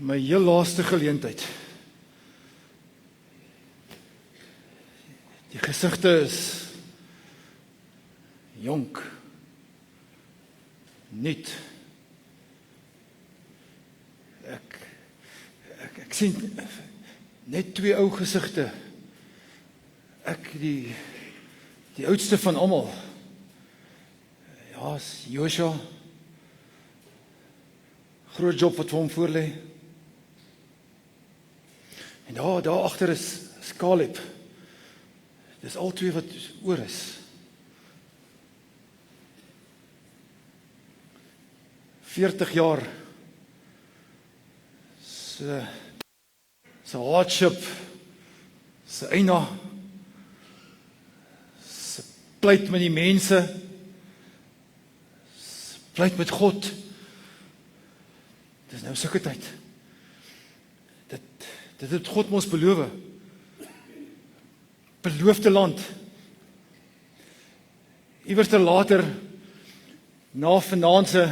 My heel laaste geleentheid. Die gesigte is jonk, nuut. Ek sien net twee ou gesigte. Ek die oudste van almal. Ja, is Joshua. Groot job wat vir hom voorlê. En daar agter is Caleb. Dis al twee wat oor is. "40 jaar se hardship, se eina, se pleit met die mense, se pleit met God. Dis nou sulke tyd. Dit het God ons beloof. Beloofde land. Iewers te later, na vanaand se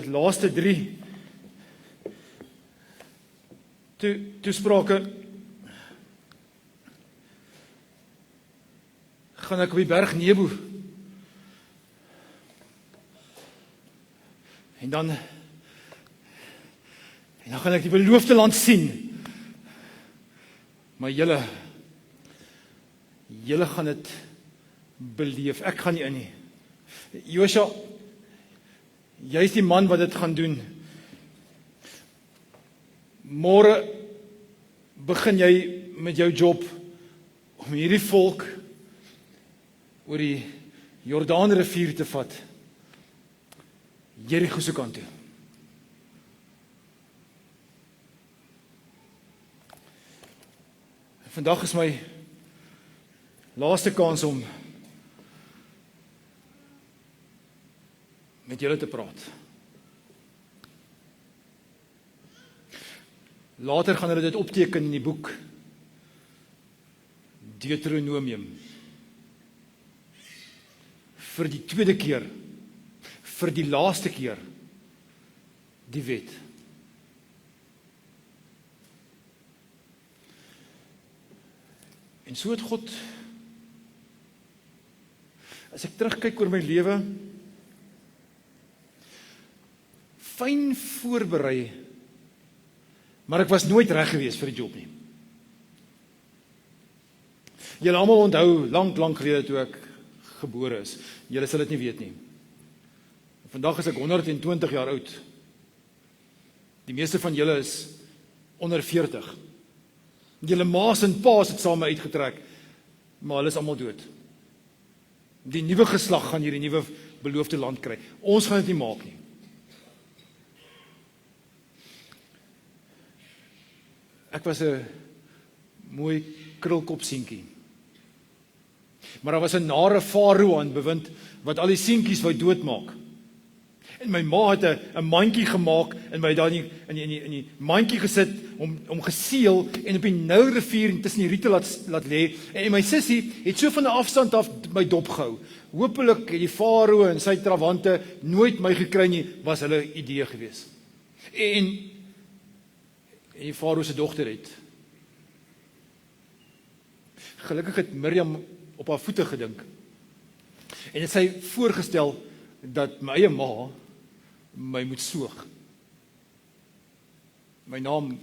laaste 3 toesprake gaan ek op die berg Nebo. En dan gaan ek die beloofde land sien. Maar julle gaan dit beleef. Ek gaan nie in nie. Joshua, jy is die man wat dit gaan doen. Môre begin jy met jou job om hierdie volk oor die Jordaanrivier te vat. Jerigo se kant toe. Vandag is my laaste kans om met julle te praat. Later gaan hulle dit opteken in die boek Deuteronomium. Vir die tweede keer, vir die laaste keer, die wet. En so het God, as ek terugkyk oor my lewe, fyn voorberei, maar ek was nooit reg gewees vir die job nie. Julle almal onthou, lang gelede toe ek gebore is. Julle sal dit nie weet nie. Vandag is ek 120 jaar oud. Die meeste van julle is onder 40. Julle ma's en pa's het saam met my uitgetrek, maar hulle is almal dood. Die nuwe geslag gaan hierdie nuwe beloofde land kry. Ons gaan dit nie maak nie. Ek was 'n mooi krulkop seentjie. Maar daar was 'n nare farao aan bewind wat al die seentjies wou doodmaak. En my ma het 'n mandjie gemaak en my daar in die mandjie gesit om geseël en op die Nylrivier tussen die riete laat lê. En my sussie het so van 'n afstand af my dop gehou. Hoopelik het die farao en sy trawante nooit my gekry nie, was hulle idee gewees. En die farao se dogter het. Gelukkig het Miriam op haar voete gedink. En het sy voorgestel dat my eie ma my moet soog. My naam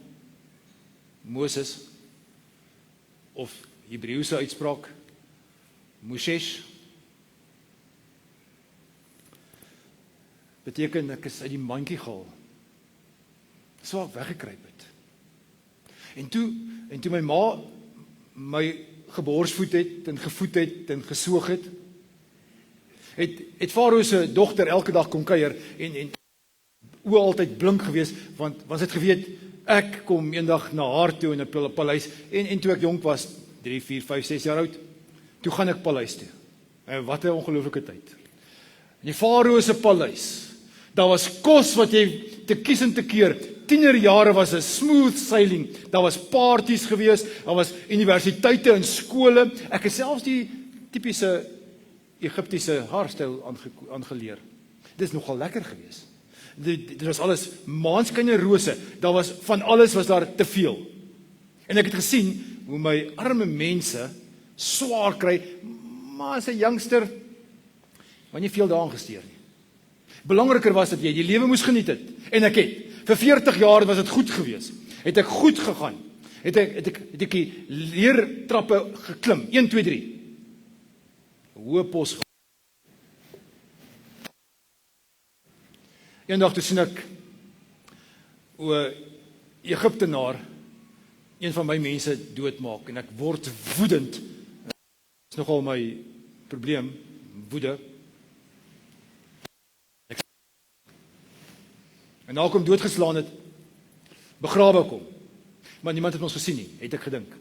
Moses, of Hebreëse uitspraak Moshe, beteken ek is uit die mandjie gehaal. So ek weggekruip het. En toe my ma my geborsvoed het en gevoed het en gesoog het farao se dogter elke dag kom kuier en oë altyd blink gewees, want sy het geweet ek kom eendag na haar toe in 'n paleis en toe ek jonk was, 3, 4, 5, 6 jaar oud, toe gaan ek paleis toe. En wat 'n ongelooflike tyd. In die farao se paleis, Daar was kos wat jy te kies en te keer. Tienerjare was 'n smooth sailing. Daar was parties gewees, daar was universiteite en skole. Ek het selfs die tipiese Egiptiese haarstyl aangeleer. Dit is nogal lekker gewees. Dit was alles maanskyn en rose. Daar was van alles was daar te veel. En ek het gesien hoe my arme mense swaar kry, maar as 'n youngster want jy veel daaraan gesteer nie. Belangriker was dat jy die lewe moes geniet het. En ek het. Vir 40 jaar was dit goed gewees. Het ek goed gegaan. Het ek die leertrappe geklim. 1 2 3. Hoë pos. Eendag toe sien ek hoe Egiptenaar een van my mense doodmaak en ek word woedend. Dit is nogal my probleem, woede. En nou kom doodgeslaan het, begrawe kom. Maar niemand het ons gesien nie, het ek gedink.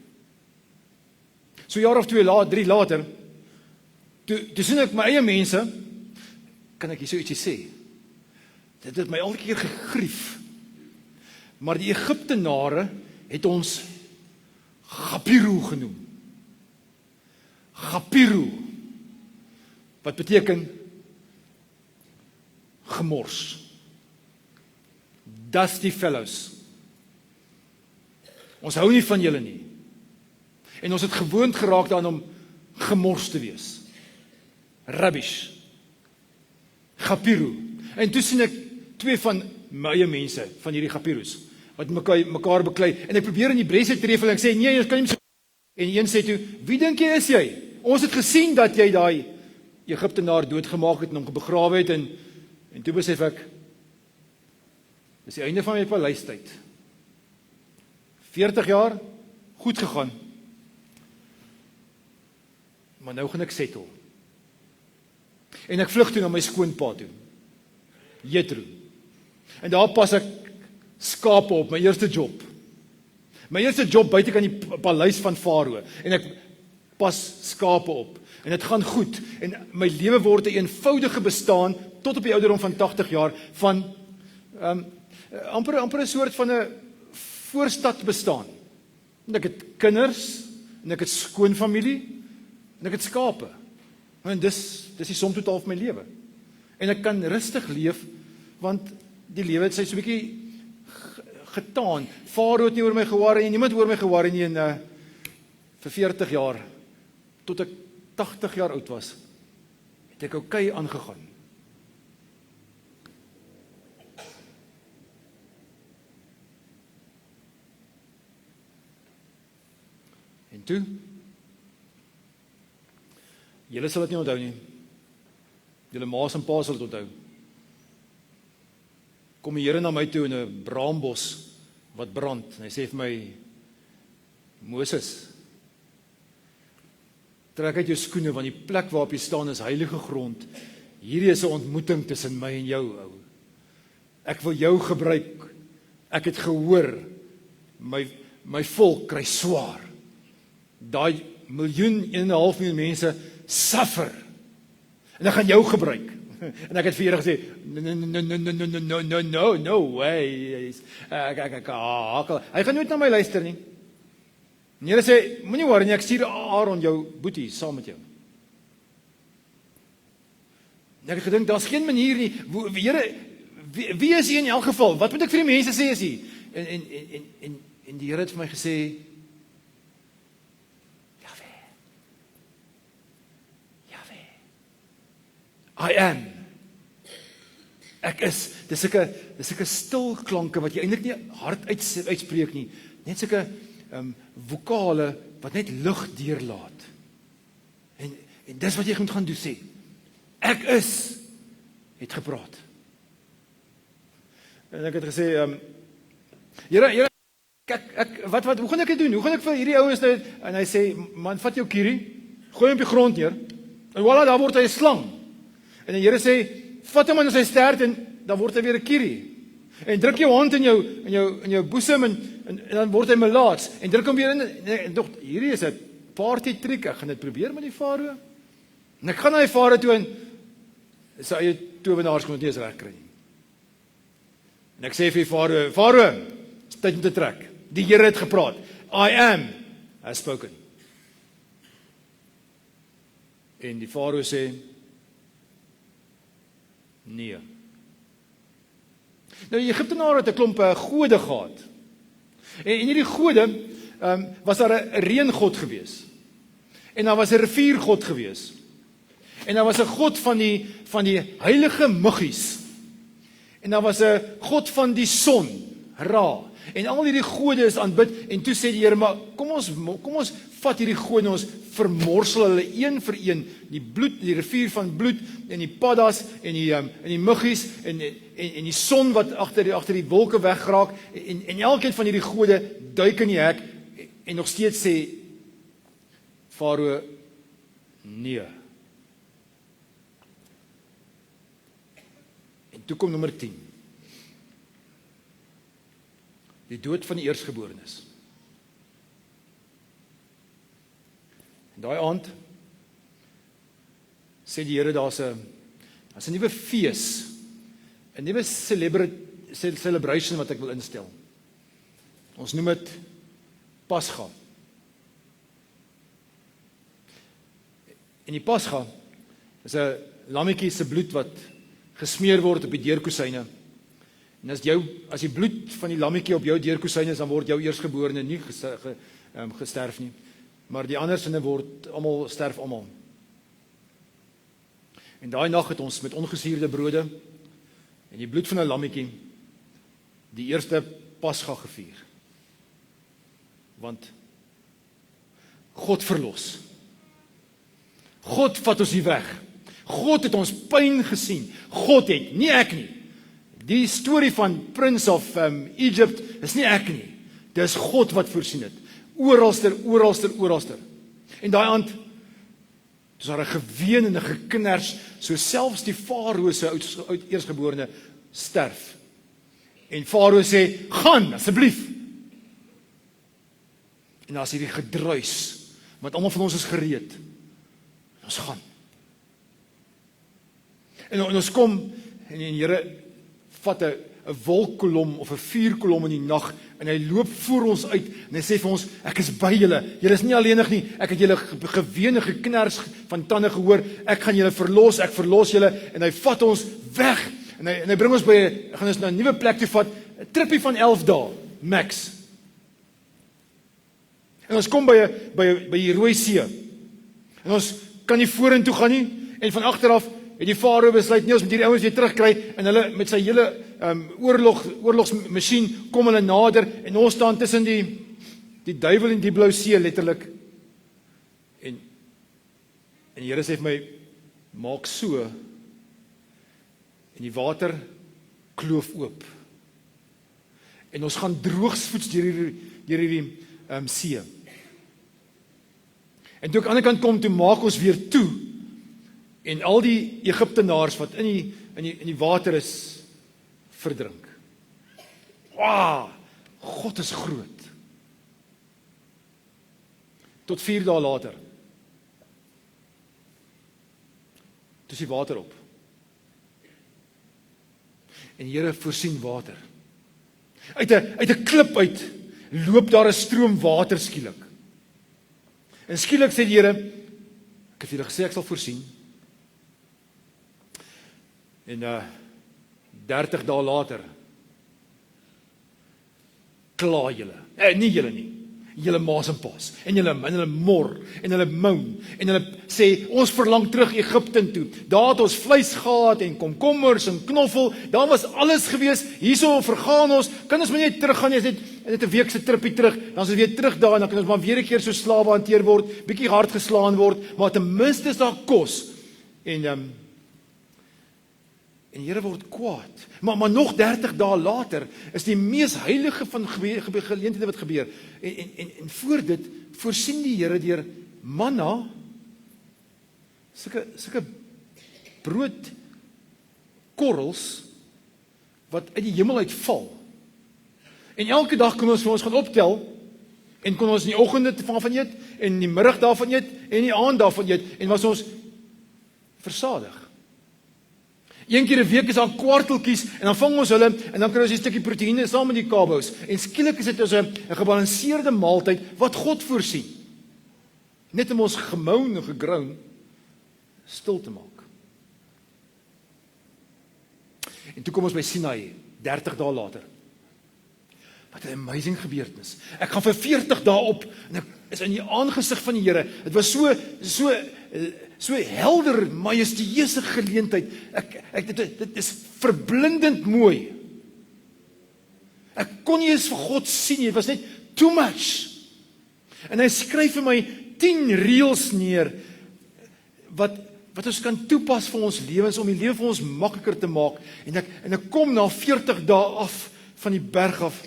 So 'n jaar of 2 later, 3 later, toe sien ek my eie mense, kan ek hier so ietsie sê. Dit het my elke keer gegrief. Maar die Egiptenare het ons Gapiru genoem. Gapiru. Wat beteken gemors. Dusty fellows. Ons hou nie van julle nie. En ons het gewoond geraak daaraan om gemors te wees. Rubbish. Gapiru. En toe sien ek 2 van my eie mense, van hierdie Gapirus, wat mekaar beklei. En ek probeer in die bres trefel en ek sê, nee, ons kan nie so. En een sê toe, wie dink jy is jy? Ons het gesien dat jy daai Egiptenaar doodgemaak het en hom begrawe het. En toe besef ek, dis die einde van my paleistyd. 40 jaar, goed gegaan. Maar nou gaan ek settle. En ek vlug toe na my skoonpa toe. Jethro. En daar pas ek skape op, my eerste job. My eerste job buite kan die paleis van Farao. En ek pas skape op. En dit gaan goed. En my lewe word 'n eenvoudige bestaan, tot op die ouderdom van 80 jaar, van amper 'n soort van 'n voorstad bestaan. En ek het kinders, en ek het skoonfamilie, en ek het skape. En dis die som totaal van my lewe. En ek kan rustig leef, want die lewe het sy so 'n bietjie getaan. Farao het nie oor my gewaarig nie, niemand oor my gewaarig nie, en vir 40 jaar, tot ek 80 jaar oud was, het ek okay aangegaan. En toe, julle sal dit nie onthou nie. Julle ma's en pa's sal dit onthou. Kom die Here na my toe in 'n braambos wat brand, en hy sê vir my, Moses, trek uit jou skoene, want die plek waarop jy staan is heilige grond. Hierdie is 'n ontmoeting tussen my en jou, ou. Ek wil jou gebruik. Ek het gehoor, my volk kry swaar. Daai 1,5 miljoen mense suffer. En ek gaan jou gebruik. En ek het vir Here gesê, no way. Hy gaan nooit na my luister nie. En Here sê, moenie worry nie, ek stuur Aaron jou boetie saam met jou. En ek het gedink, daar's geen manier nie. Here, wie is hy in elk geval? Wat moet ek vir die mense sê is hy? En die Here het vir my gesê, I am. Ek is. Dis sulke stil klanke wat jy eintlik nie hard uitspreek nie. Net sulke vokale wat net lug deurlaat. En dis wat jy moet gaan doen sê. Ek is het gepraat. En ek het gesê, Here, hoe gaan ek dit doen? Hoe gaan ek vir hierdie ouens nou? En hy sê, man, vat jou kierie, gooi hom op die grond neer. En voilà, daar word hy 'n slang. En die Here sê, vat hom in sy stert en dan word hy weer 'n kierie. En druk jou hand in jou boesem en dan word hy melaats. En druk hom weer in. En dog, hierdie is 'n party trick. Ek gaan dit probeer met die Farao. En ek gaan na die Farao toe en sy eie towenaars kon dit nie eens reg kry nie. En ek sê vir Farao, Farao, is tyd om te trek. Die Here het gepraat. I am has spoken. En die Farao sê, nee. Nou die Egiptenare het 'n klomp gode gehad. En hierdie gode was daar 'n reëngod gewees. En daar was 'n riviergod gewees. En daar was 'n god van die heilige muggies. En daar was 'n god van die son, Ra. En al hierdie gode is aanbid en toe sê die Here, maar kom ons vat hierdie gode en ons vermorsel hulle een vir een, die bloed, die rivier van bloed en die paddas en die muggies en die son wat agter die wolke wegraak en elkeen van hierdie gode duik in die hek en nog steeds sê Farao nee. En toe kom nommer 10. Die dood van die eerstgeborenes. En daai aand sê die Here daar's 'n nuwe fees, 'n nuwe celebration wat ek wil instel. Ons noem dit Pasga. En die Pasga is 'n lammetjie se bloed wat gesmeer word op die deurkosyne. En as die bloed van die lammetjie op jou deurkosyne is, dan word jou eerstgeborene nie gesterf nie. Maar die ander sinne sterf almal. En daai nag het ons met ongesuurde brode en die bloed van 'n lammetjie die eerste Pasga gevier. Want God verlos. God vat ons nie weg. God het ons pyn gesien. God het, nie ek nie. Die storie van Prince of Egypt is nie ek nie. Dis God wat voorsien het. Oralster. En daai aand is daar 'n geween en 'n geknars, so selfs die Farao se eerstgeborene sterf. En Farao sê, gaan asseblief. En daar's hierdie gedruis, want almal van ons is gereed. Ons gaan. En ons kom en die Here vat 'n wolkkolom of 'n vuurkolom in die nag en hy loop voor ons uit en hy sê vir ons, ek is by julle. Julle is nie alleenig nie. Ek het julle gewene geknars van tande gehoor. Ek gaan julle verlos. Ek verlos julle en hy vat ons weg. En hy bring ons gaan ons na 'n nuwe plek toe vat. 'n Trippie van 11 dae, max. En ons kom by die Rooi See. En ons kan nie vorentoe gaan nie en van agteraf het die Farao besluit nie ons moet hierdie ouens weer terugkry en hulle met sy hele oorlogsmasjien kom hulle nader en ons staan tussen die duiwel en die blou see letterlik. En die Here sê vir my, maak so en die water kloof oop. En ons gaan droogsvoets deur hierdie see. En toe ek aan die ander kant kom, toe maak ons weer toe. En al die Egiptenaars wat in die water is, verdrink. Wow, God is groot. Tot 4 dae later. Toe is die water op. En die Here voorsien water. Uit 'n klip uit loop daar 'n stroom water skielik. En skielik sê die Here, ek het julle gesê ek sal voorsien. En 30 dae later kla julle. Nie julle nie. Julle ma's en pa's. En hulle mor en hulle moan en hulle sê ons verlang terug Egipte toe. Daar het ons vleis gehad en komkommers en knoffel. Daar was alles gewees. Hierso vergaan ons. Kan ons maar net teruggaan nie, net 'n week se trippie terug. Dan is ons weer terug daar en dan kan ons maar weer 'n keer so slawe hanteer word, bietjie hard geslaan word, maar ten minste is daar kos. En die Here word kwaad. Maar nog 30 dae later is die mees heilige van geleenthede wat gebeur. En voor dit voorsien die Here deur manna, sulke broodkorrels wat uit die hemel uitval. En elke dag kon ons vir ons gaan optel en kon ons in die oggende daarvan eet en in die middag daarvan eet en in die aand daarvan eet en was ons versadig. Een keer 'n week is daar kwarteltjies en dan vang ons hulle en dan kry ons 'n stukkie proteïene saam met die kabous. En skielik is dit ons 'n gebalanseerde maaltyd wat God voorsien. Net om ons gemoun en gegroun stil te maak. En toe kom ons by Sinai, 30 dae later. Wat 'n amazing gebeurtenis. Ek gaan vir 40 dae op en ek is in die aangesig van die Here. Dit was so helder, majestueuse geleentheid. Dit is verblindend mooi. Ek kon nie eens vir God sien nie. Dit was net too much. En hy skryf vir my 10 reëls neer wat ons kan toepas vir ons lewens om die lewe vir ons makliker te maak. En ek kom na 40 dae af van die berg af.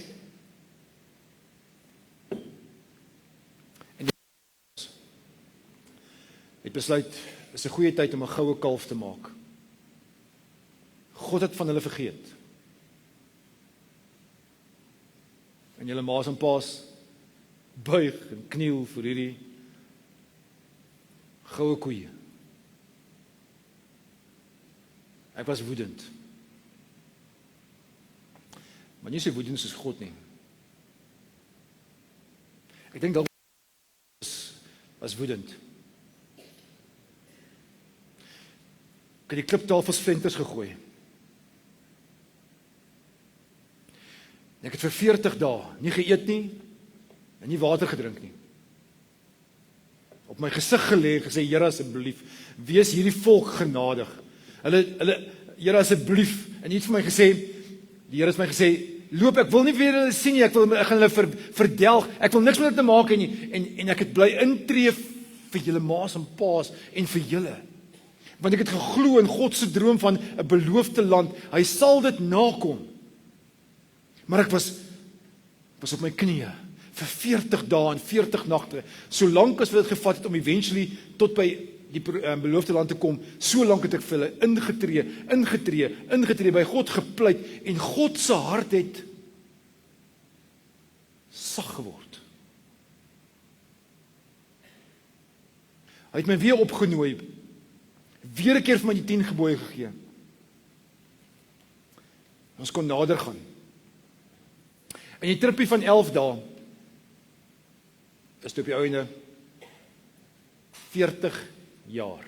Het besluit, is 'n goeie tyd om 'n goue kalf te maak. God het van hulle vergeet. En julle ma's en pa's buig en kniel vir hierdie goue koeie. Ek was woedend. Maar nie so woedend soos God nie. Ek dink dalk was woedend. Ek het die kliptafels flenters gegooi. En ek het vir 40 dae nie geëet nie en nie water gedrink nie. Op my gesig gelê en gesê, Here asseblief, wees hierdie volk genadig. Hulle Here asseblief, en iets vir my gesê, die Here het my gesê, loop, ek wil nie weer hulle sien nie, ek gaan hulle verdelg, ek wil niks met hulle te maak hê nie, en ek het bly intree vir julle ma's en pa's en vir julle. Want ek het geglo in God se droom van 'n beloofde land. Hy sal dit nakom. Maar ek was op my knieë vir 40 dae en 40 nagte. Solank as wat dit gevat het om eventually tot by die beloofde land te kom, so lank het ek vir hulle ingetree, by God gepleit en God se hart het sag geword. Hy het my weer opgenooi. Weer 'n keer vir my die 10 gebooie gegee. Ons kon nader gaan. En die trippie van 11 dae is op die ouene 40 jaar.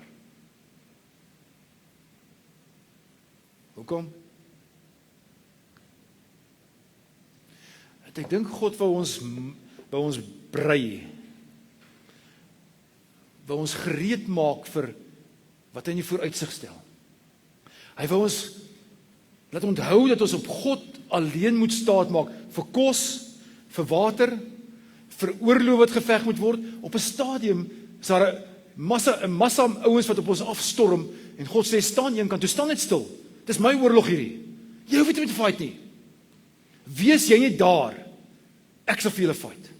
Hoekom? Ek dink God wou ons brei. Wou ons gereed maak vir wat hy in die vooruitsig stel. Hy wou ons laat onthou dat ons op God alleen moet staatmaak vir kos, vir water, vir oorlog wat geveg moet word. Op 'n stadium is daar 'n massa ouens wat op ons afstorm en God sê staan een kant toe, staan net stil. Dis my oorlog hierdie. Jy hoef nie te fight nie. Wees jy net daar. Ek sal vir julle fight.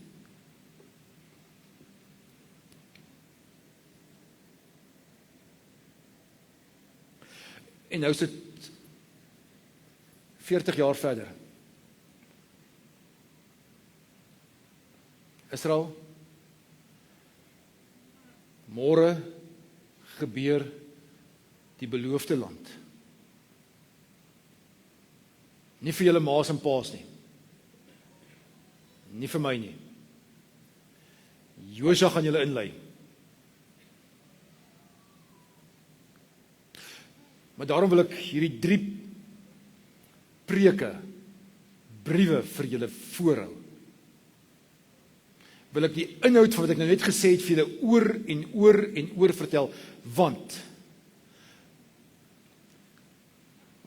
En nou sit 40 jaar verder. Israel, môre gebeur die beloofde land. Nie vir julle ma's en pa's nie. Nie vir my nie. Josua gaan julle inlei. Maar daarom wil ek hierdie 3 preke, briewe vir julle voorhou. Wil ek die inhoud van wat ek nou net gesê het vir julle oor en oor vertel, want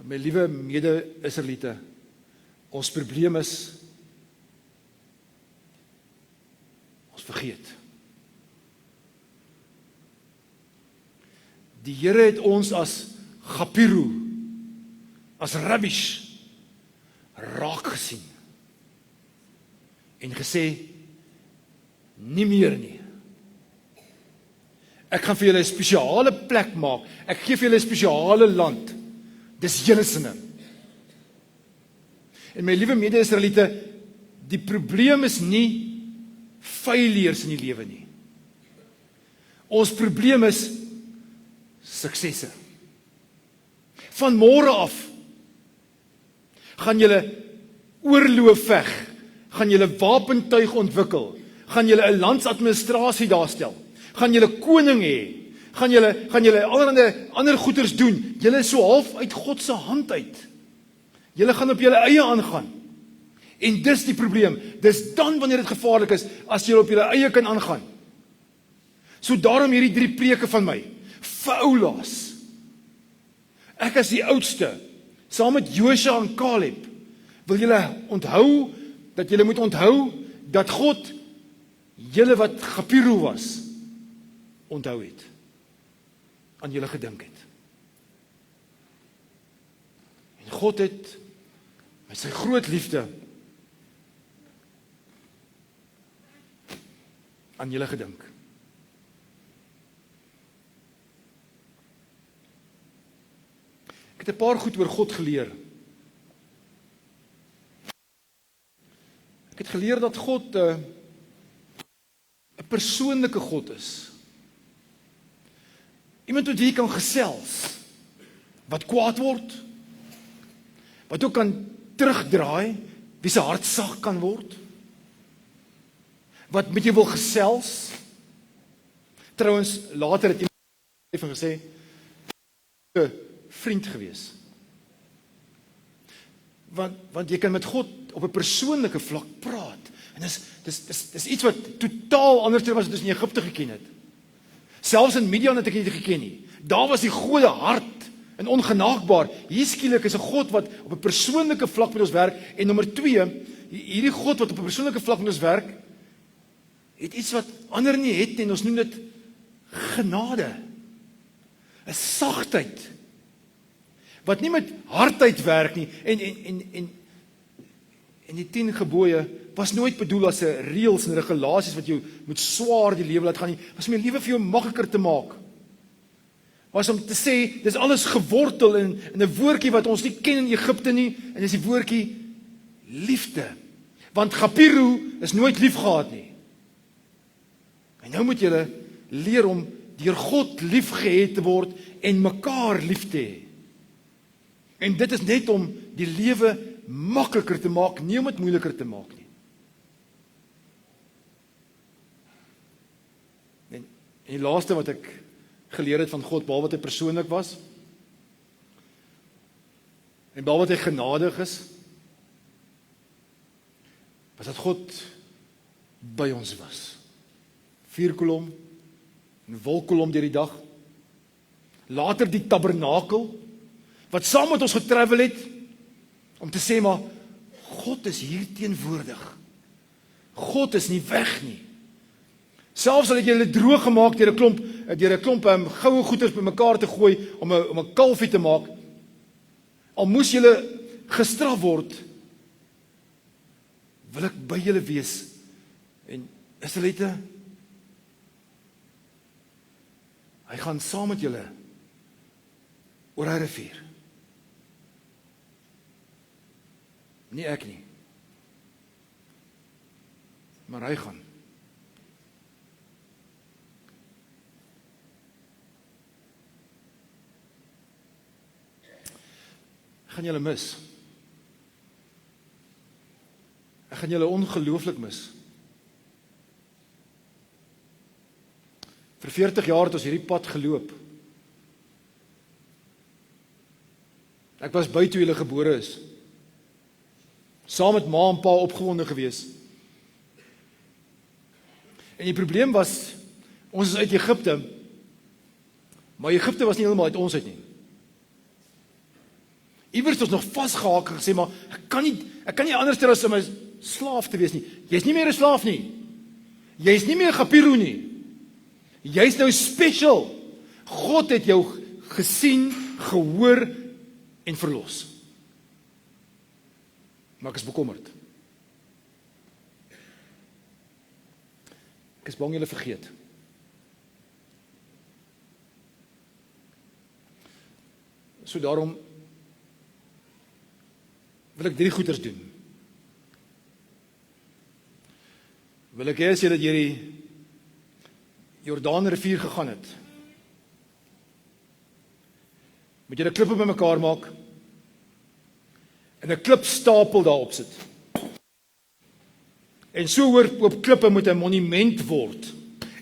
my liewe mede-Israeliete, ons probleem is ons vergeet. Die Here het ons as Gapiru, as rubbish raak gesien en gesê nie meer nie. Ek gaan vir julle 'n spesiale plek maak. Ek gee vir julle 'n spesiale land. Dis julle sinne. En my liewe mede-Israeliete, die probleem is nie failures in die lewe nie. Ons probleem is suksesse. Van môre af gaan julle oorloë veg, gaan julle wapentuig ontwikkel, gaan julle 'n landsadministrasie daarstel, gaan julle koning hê, gaan julle allerlei ander goeders doen. Julle is so half uit God se hand uit. Julle gaan op julle eie aangaan. En dis die probleem. Dis dan wanneer dit gevaarlik is, as julle op julle eie kan aangaan. So daarom hierdie 3 preke van my, vir oulaas. Ek as die oudste, saam met Josua en Caleb, wil julle onthou, dat julle moet onthou, dat God, julle wat Gapiru was, onthou het, aan julle gedink het. En God het, met sy groot liefde, aan julle gedink. Ek het 'n paar goed oor God geleer. Ek het geleer dat God 'n persoonlike God is. Iemand met wie jy kan gesels, wat kwaad word, wat ook kan terugdraai, wie se hart sag kan word, wat met jou wil gesels. Trouwens, later het iemand gesê, 'n vriend gewees. Want jy kan met God op 'n persoonlike vlak praat. En dis iets wat totaal anders was as wat ons in Egipte geken het. Selfs in Midian het ek dit geken nie. Daar was die gode hard en ongenaakbaar. Hier skielik is 'n God wat op 'n persoonlike vlak met ons werk. En nommer 2, hierdie God wat op 'n persoonlike vlak met ons werk, het iets wat ander nie het nie, en ons noem dit genade. 'n Sagtheid. Wat nie met hardheid werk nie. En die 10 gebooie was nooit bedoel as 'n reëls en regulasies wat jou moet swaar die lewe laat gaan nie. Was om die lewe vir jou makliker te maak. Was om te sê, dis alles gewortel in 'n woordjie wat ons nie ken in Egipte nie, en dis die woordjie liefde. Want Gapiru is nooit lief gehad nie. En nou moet julle leer om deur God liefgehet te word en mekaar lief te hê. En dit is net om die lewe makliker te maak, nie om dit moeiliker te maak nie. En die laaste wat ek geleer het van God, behalwe wat hy persoonlik was, en behalwe wat hy genadig is, was dat God by ons was. Vuurkolom, en wolkkolom deur die dag, later die tabernakel, wat saam met ons getravel het, om te sê, maar God is hier teenwoordig. God is nie weg nie. Selfs al het jy hulle droog gemaak deur 'n klomp goue goeders bymekaar te gooi om 'n kalfie te maak, al moes julle gestraf word, wil ek by julle wees. En Israeliete, hy gaan saam met julle oor hy rivier. Nie ek nie. Maar hy gaan. Ek gaan julle mis. Ek gaan julle ongelooflik mis. Vir 40 jaar het ons hierdie pad geloop. Ek was by toe julle gebore is. Saam met ma en pa opgewonde gewees. En die probleem was, ons is uit Egipte, maar Egipte was nie heeltemal uit ons uit nie. Iewers het ons nog vasgehaak en gesê, maar ek kan nie anders as om 'n slaaf te wees nie. Jy's nie meer 'n slaaf nie. Jy's nie meer Gapiru nie. Jy's nou special. God het jou gesien, gehoor en verlos. Maar ek is bekommerd. Ek is bang julle vergeet. So daarom wil ek 3 goeders doen. Wil ek hê as julle deur die Jordaanrivier gegaan het, moet jy 'n klippe bymekaar maak en 'n klipstapel daarop sit. En so hoop klippe moet 'n monument word.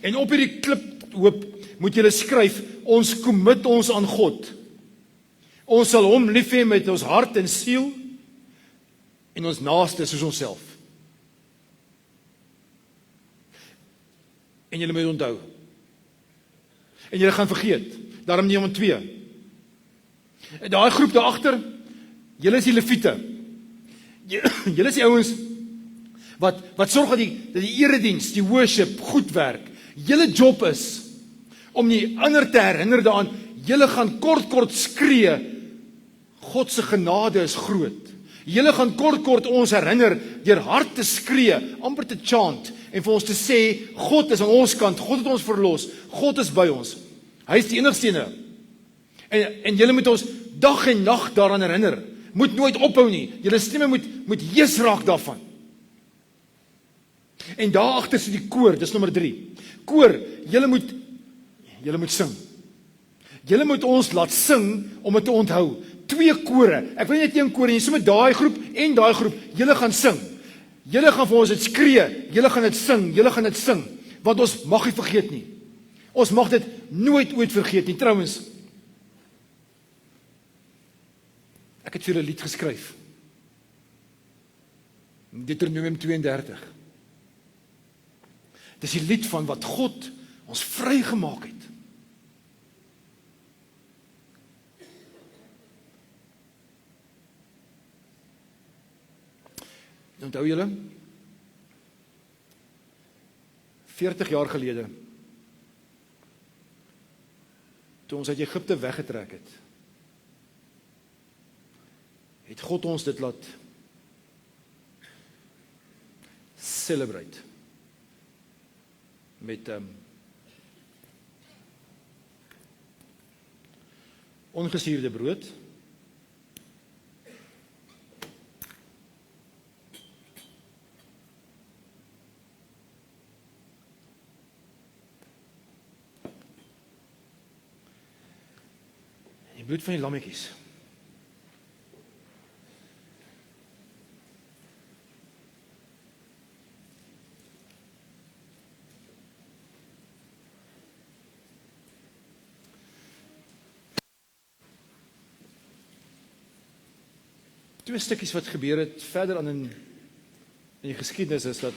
En op hierdie kliphoop moet jy skryf, ons commit ons aan God. Ons sal hom lief hê met ons hart en siel en ons naaste soos onsself. En julle moet onthou. En julle gaan vergeet. Daarom nie om 2. En daai groep daar agter, julle is die leviete. Julle is die ouens wat sorg dat die erediens, die worship goed werk. Julle job is om die ander te herinner daaraan, julle gaan kort skree, God se genade is groot. Julle gaan kort ons herinner deur hard te skree, amper te chant en vir ons te sê God is aan ons kant, God het ons verlos, God is by ons. Hy is die enigste een. En julle moet ons dag en nag daaraan herinner. Moet nooit ophou nie. Julle stemme moet hees raak daarvan. En daar agter sit die koor, dis nommer 3. Koor, julle moet sing. Julle moet ons laat sing om dit te onthou. 2 kore. Ek wil net 1 koor en jy sommer daai groep en daai groep, julle gaan sing. Julle gaan vir ons dit skree, julle gaan dit sing, want ons mag nie vergeet nie. Ons mag dit nooit ooit vergeet nie. Trouwens, ek het vir 'n lied geskryf. Deuteronomium 32. Dis die lied van wat God ons vrygemaak het. Onthou julle? 40 jaar gelede, toe ons uit Egipte weggetrek het God ons dit laat celebrate met ongesuurde brood, die bloed van die lammetjies. Twee stukkies wat gebeur het verder aan in die geskiedenis is dat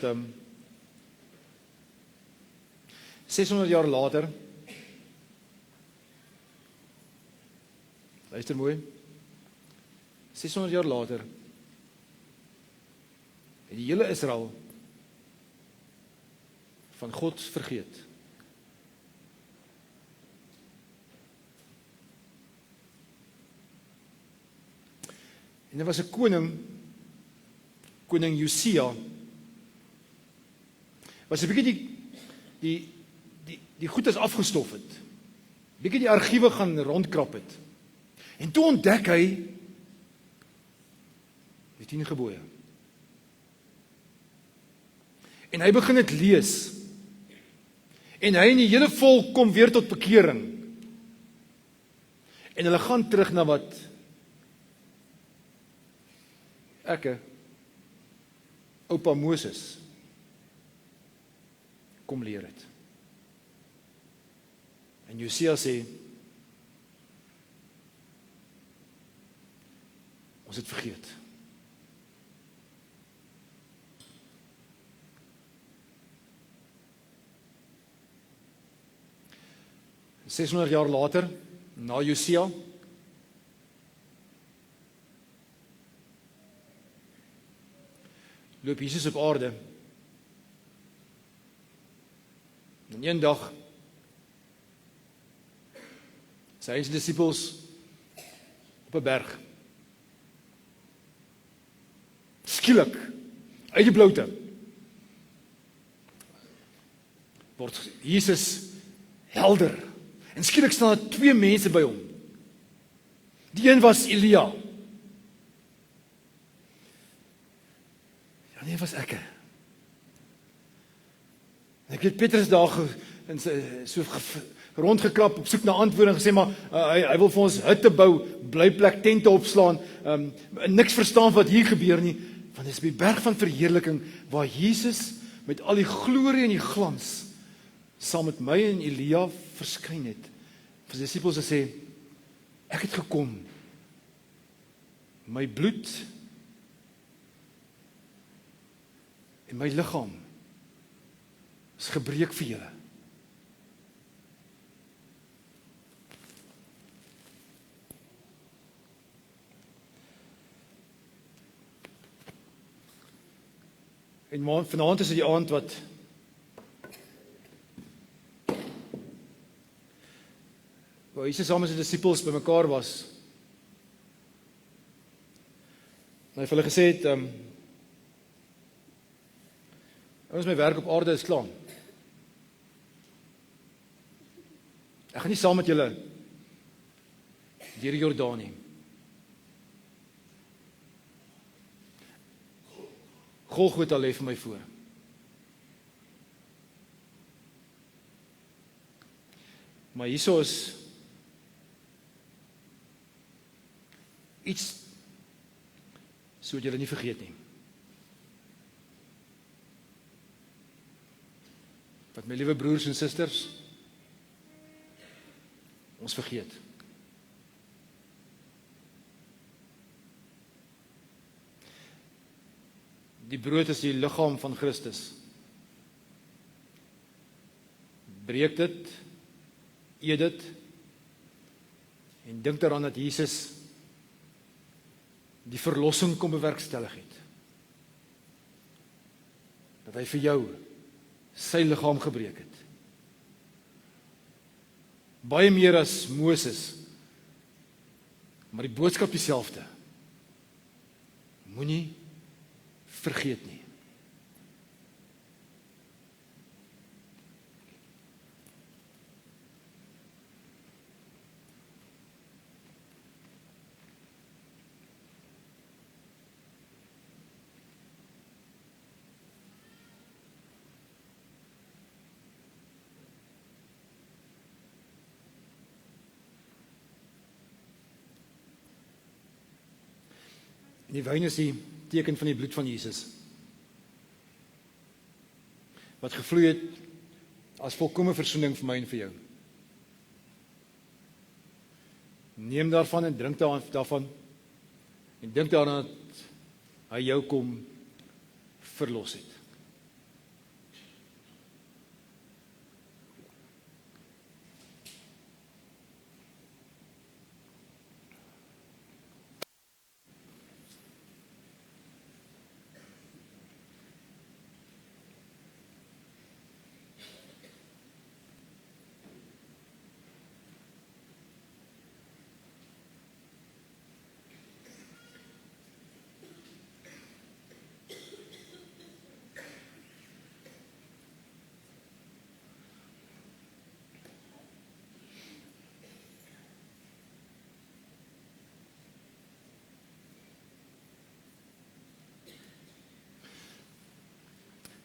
600 jaar later, luister mooi, 600 jaar later het die hele Israel van God vergeet. En daar was 'n koning Josia, was 'n bietjie die goed is afgestof het. Bietjie die argiewe gaan rondkrap het. En toe ontdek hy die 10 gebooie. En hy begin dit lees. En hy en die hele volk kom weer tot bekering. En hulle gaan terug na wat oupa Moses kom leer het. En Josia sê, ons het vergeet. En 600 jaar later, na Josia, loop Jesus op aarde. En een dag sy disippels op 'n berg. Skielik, uit die bloute, word Jesus helder. En skielik staan daar 2 mense by hom. Die een was Elia. Ja, die was ek. En ek het Petrus daar en so rondgekrap op soek na antwoorde en gesê maar hy wil vir ons hutte bou, blyplek tente opslaan, niks verstaan wat hier gebeur nie, want dit is by die berg van verheerliking waar Jesus met al die glorie en die glans saam met my en Elia verskyn het. Vir sy disippels gesê, ek het gekom, my bloed en my liggaam is gebreek vir julle. En vanaand is dit die aand wat waar Jesus saam met sy disippels bymekaar was. En hy het vir hulle gesê het, ons my werk op aarde is klaar. Ek gaan nie saam met julle deur die Jordaan nie. Golgotha lê vir my voor. Maar hierso is iets sodat julle nie vergeet nie. Wat my liewe broers en susters, ons vergeet. Die brood is die liggaam van Christus. Breek dit, eet dit, en dink daaraan dat Jesus die verlossing kom bewerkstellig het. Dat hy vir jou sy liggaam gebreek het. Baie meer as Moses, maar die boodskap dieselfde. Moenie vergeet nie. En die wyn is die teken van die bloed van Jesus, wat gevloei het as volkomme versoening vir my en vir jou. Neem daarvan en drink daarvan, en dink daaraan dat hy jou kom verlos het.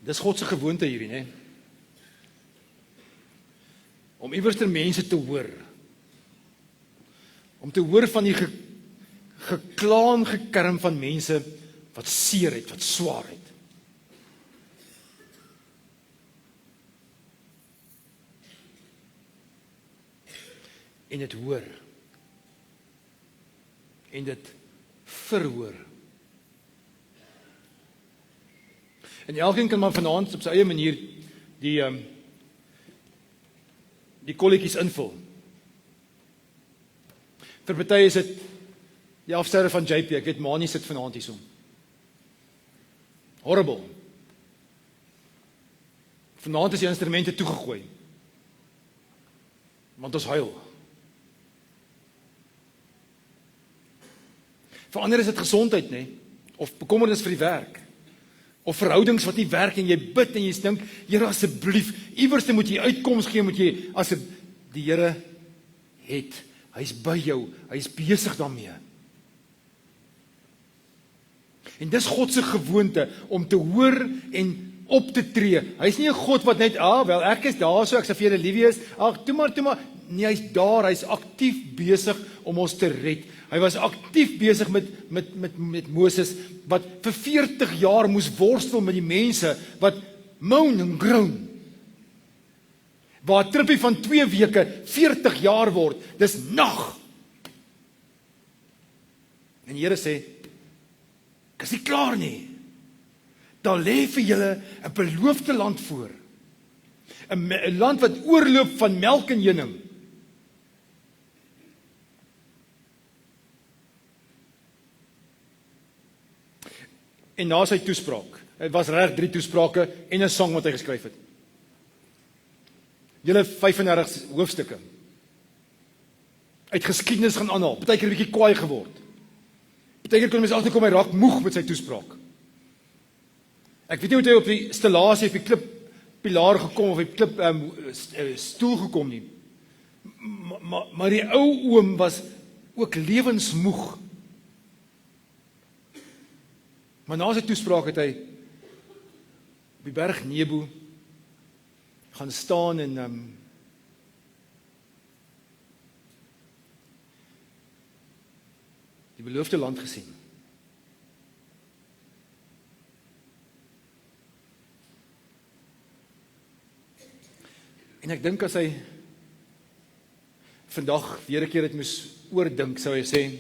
Dis God se gewoonte hierdie, né? Om iewers ter mense te hoor. Om te hoor van die gekla en gekerm van mense wat seer het, wat swaar het. En dit hoor. En dit verhoor. En elkeen kan maar vanaand op sy eie manier die kolletjies invul. Vir party is dit die afsterre van JP, ek weet Mani sit vanaand hierso. Horrible. Vanaand is die instrumente toegegooi. Want ons huil. Vir ander is dit gesondheid, né? Of bekommernis vir die werk. Of verhoudings wat nie werk en jy bid en jy dink, Here asseblief, iewers moet jy uitkoms gee, moet jy die Here het. Hy's by jou, hy's besig daarmee. En dis God se gewoonte om te hoor en op te tree. Hy's nie 'n God wat net, wel ek is daar so, ek sal vir julle lief wees. Ag, toe maar. Nee, hy's daar, hy's aktief besig om ons te red. Hy was aktief besig met Moses, wat vir 40 jaar moes worstel met die mense, wat moan en groan. Waar 'n trippie van 2 weke 40 jaar word, dis nag. En die Here sê, ek is nie klaar nie. Daar lê vir julle 'n beloofde land voor. 'n land wat oorloop van melk en honing. En na sy toespraak, het was reg 3 toesprake en 'n sang wat hy geskryf het. Julle 35 hoofstukke. Uit geskiedenis gaan aanhaal, partykeer 'n bietjie kwaai geword. Partykeer kon mense agterkom hy raak moeg met sy toespraak. Ek weet nie hoe hy op die stellasie of die klippilaar gekom of die klip stoel gekom nie. Maar die ou oom was ook lewensmoeg. Maar na sy toespraak het hy op die berg Nebo gaan staan en die beloofde land gesien. En ek dink as hy vandag weer 'n keer dit moes oordink, sou hy sê,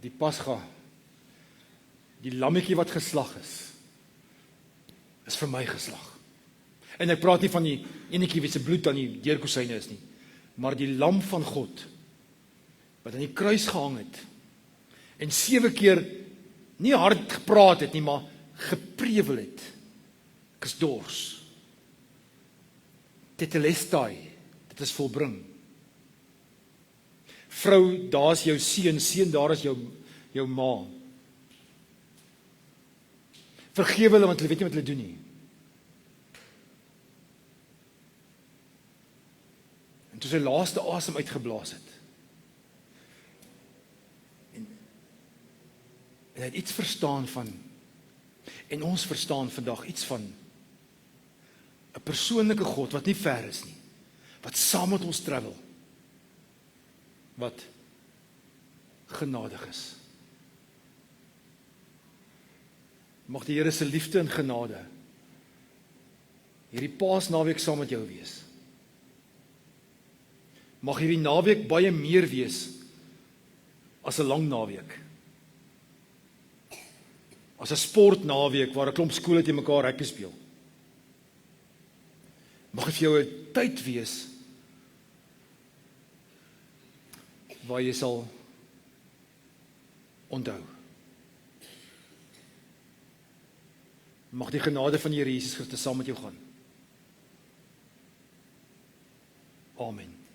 die Pasga, die lammetjie wat geslag is vir my geslag. En ek praat nie van die enetjie wie se bloed aan die deurkosyne is nie, maar die lam van God, wat aan die kruis gehang het, en 7 keer nie hard gepraat het nie, maar geprewel het. Ek is dors. Tetelestai, dit is volbring. Vrou, daar is jou seun, daar is jou ma. Vergewe hulle, want hulle weet nie wat hulle doen nie. En toe sy laaste asem uitgeblaas het, en hy het iets verstaan van, en ons verstaan vandag iets van 'n persoonlike God wat nie ver is nie, wat saam met ons travel, wat genadig is. Mag die Here se liefde en genade hierdie Paasnaweek saam met jou wees. Mag hierdie naweek baie meer wees as 'n lang naweek. As 'n sportnaweek waar 'n klomp skole teen mekaar rugby speel. Mag dit vir jou 'n tyd wees waar jy sal onthou. Mag die genade van die Here Jesus Christus saam met jou gaan. Amen.